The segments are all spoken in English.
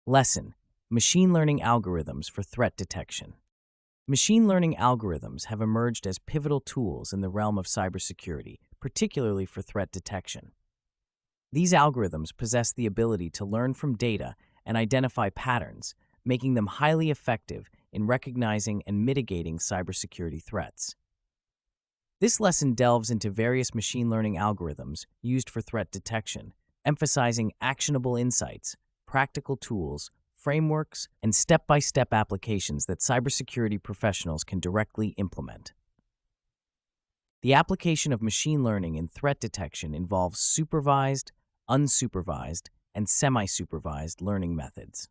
Lesson: Machine learning algorithms for threat detection. Machine learning algorithms have emerged as pivotal tools in the realm of cybersecurity, particularly for threat detection. These algorithms possess the ability to learn from data and identify patterns, making them highly effective in recognizing and mitigating cybersecurity threats. This lesson delves into various machine learning algorithms used for threat detection, emphasizing actionable insights, practical tools, frameworks, and step-by-step applications that cybersecurity professionals can directly implement. The application of machine learning in threat detection involves supervised, unsupervised, and semi-supervised learning methods.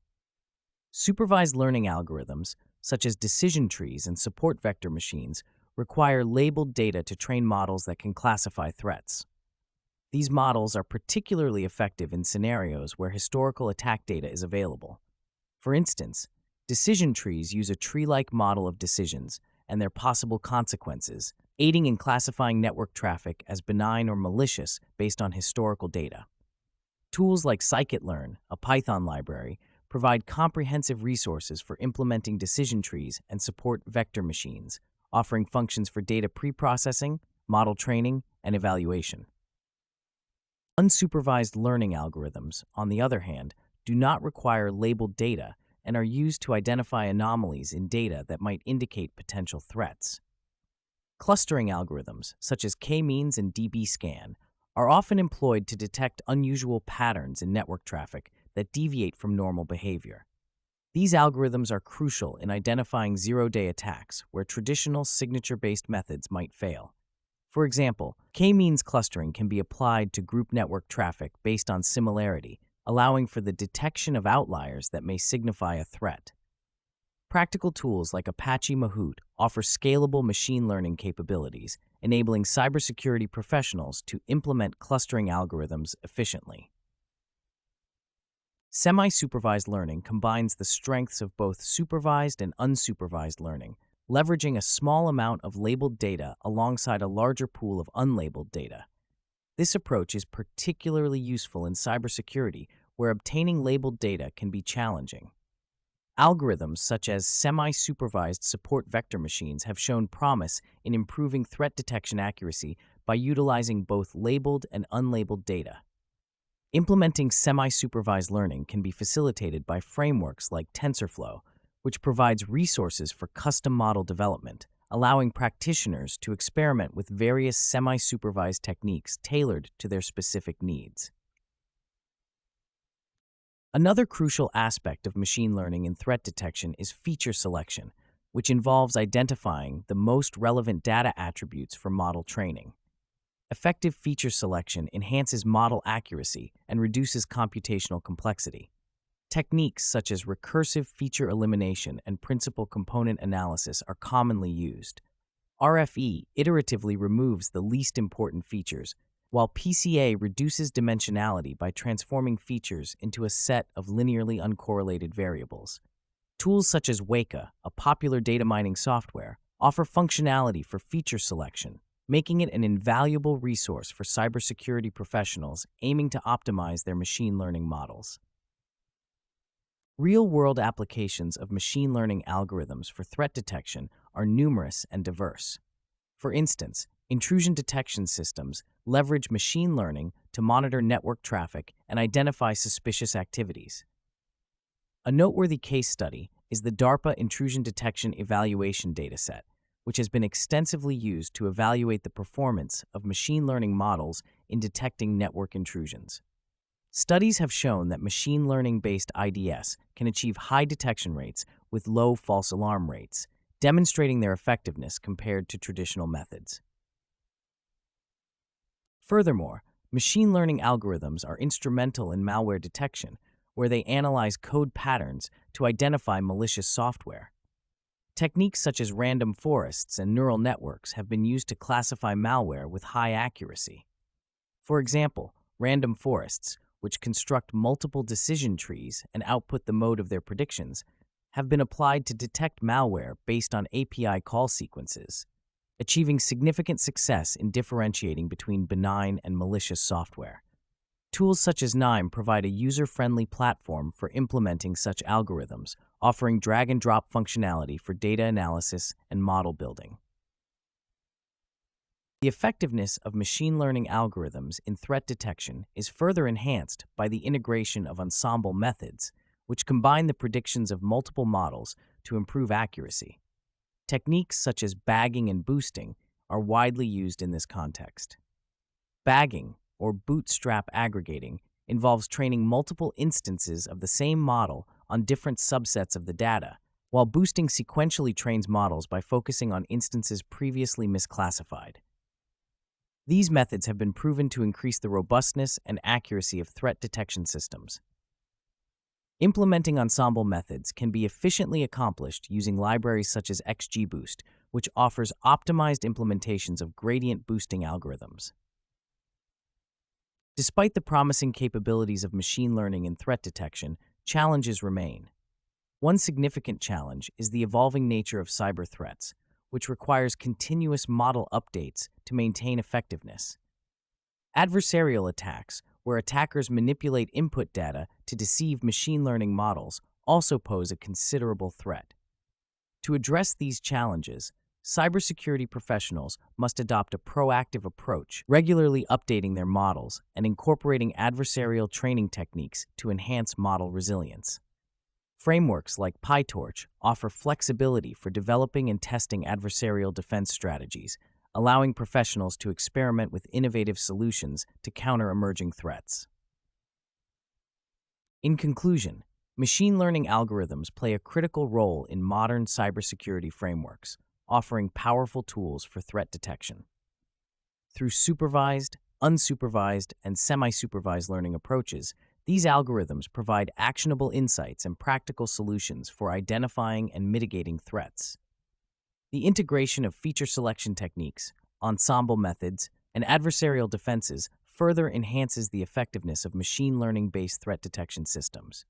Supervised learning algorithms, such as decision trees and support vector machines, require labeled data to train models that can classify threats. These models are particularly effective in scenarios where historical attack data is available. For instance, decision trees use a tree-like model of decisions and their possible consequences, aiding in classifying network traffic as benign or malicious based on historical data. Tools like Scikit-learn, a Python library, provide comprehensive resources for implementing decision trees and support vector machines, offering functions for data preprocessing, model training, and evaluation. Unsupervised learning algorithms, on the other hand, do not require labeled data and are used to identify anomalies in data that might indicate potential threats. Clustering algorithms, such as k-means and dbScan, are often employed to detect unusual patterns in network traffic that deviate from normal behavior. These algorithms are crucial in identifying zero-day attacks where traditional signature-based methods might fail. For example, k-means clustering can be applied to group network traffic based on similarity, allowing for the detection of outliers that may signify a threat. Practical tools like Apache Mahout offer scalable machine learning capabilities, enabling cybersecurity professionals to implement clustering algorithms efficiently. Semi-supervised learning combines the strengths of both supervised and unsupervised learning, leveraging a small amount of labeled data alongside a larger pool of unlabeled data. This approach is particularly useful in cybersecurity, where obtaining labeled data can be challenging. Algorithms such as semi-supervised support vector machines have shown promise in improving threat detection accuracy by utilizing both labeled and unlabeled data. Implementing semi-supervised learning can be facilitated by frameworks like TensorFlow, which provides resources for custom model development, allowing practitioners to experiment with various semi-supervised techniques tailored to their specific needs. Another crucial aspect of machine learning in threat detection is feature selection, which involves identifying the most relevant data attributes for model training. Effective feature selection enhances model accuracy and reduces computational complexity. Techniques such as recursive feature elimination and principal component analysis are commonly used. RFE iteratively removes the least important features, while PCA reduces dimensionality by transforming features into a set of linearly uncorrelated variables. Tools such as Weka, a popular data mining software, offer functionality for feature selection, making it an invaluable resource for cybersecurity professionals aiming to optimize their machine learning models. Real-world applications of machine learning algorithms for threat detection are numerous and diverse. For instance, intrusion detection systems leverage machine learning to monitor network traffic and identify suspicious activities. A noteworthy case study is the DARPA Intrusion Detection Evaluation Dataset, which has been extensively used to evaluate the performance of machine learning models in detecting network intrusions. Studies have shown that machine learning-based IDS can achieve high detection rates with low false alarm rates, demonstrating their effectiveness compared to traditional methods. Furthermore, machine learning algorithms are instrumental in malware detection, where they analyze code patterns to identify malicious software. Techniques such as random forests and neural networks have been used to classify malware with high accuracy. For example, random forests, which construct multiple decision trees and output the mode of their predictions, have been applied to detect malware based on API call sequences, achieving significant success in differentiating between benign and malicious software. Tools such as KNIME provide a user-friendly platform for implementing such algorithms, offering drag-and-drop functionality for data analysis and model building. The effectiveness of machine learning algorithms in threat detection is further enhanced by the integration of ensemble methods, which combine the predictions of multiple models to improve accuracy. Techniques such as bagging and boosting are widely used in this context. Bagging, or bootstrap aggregating, involves training multiple instances of the same model on different subsets of the data, while boosting sequentially trains models by focusing on instances previously misclassified. These methods have been proven to increase the robustness and accuracy of threat detection systems. Implementing ensemble methods can be efficiently accomplished using libraries such as XGBoost, which offers optimized implementations of gradient boosting algorithms. Despite the promising capabilities of machine learning in threat detection, challenges remain. One significant challenge is the evolving nature of cyber threats, which requires continuous model updates to maintain effectiveness. Adversarial attacks, where attackers manipulate input data to deceive machine learning models, also pose a considerable threat. To address these challenges, cybersecurity professionals must adopt a proactive approach, regularly updating their models and incorporating adversarial training techniques to enhance model resilience. Frameworks like PyTorch offer flexibility for developing and testing adversarial defense strategies, allowing professionals to experiment with innovative solutions to counter emerging threats. In conclusion, machine learning algorithms play a critical role in modern cybersecurity frameworks, offering powerful tools for threat detection. Through supervised, unsupervised, and semi-supervised learning approaches, these algorithms provide actionable insights and practical solutions for identifying and mitigating threats. The integration of feature selection techniques, ensemble methods, and adversarial defenses further enhances the effectiveness of machine learning-based threat detection systems.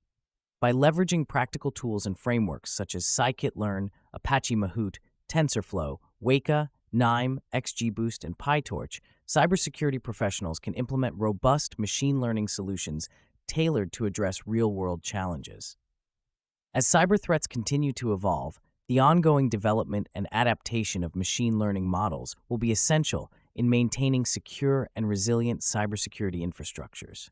By leveraging practical tools and frameworks such as Scikit-learn, Apache Mahout, TensorFlow, Weka, KNIME, XGBoost, and PyTorch, cybersecurity professionals can implement robust machine learning solutions tailored to address real-world challenges. As cyber threats continue to evolve, the ongoing development and adaptation of machine learning models will be essential in maintaining secure and resilient cybersecurity infrastructures.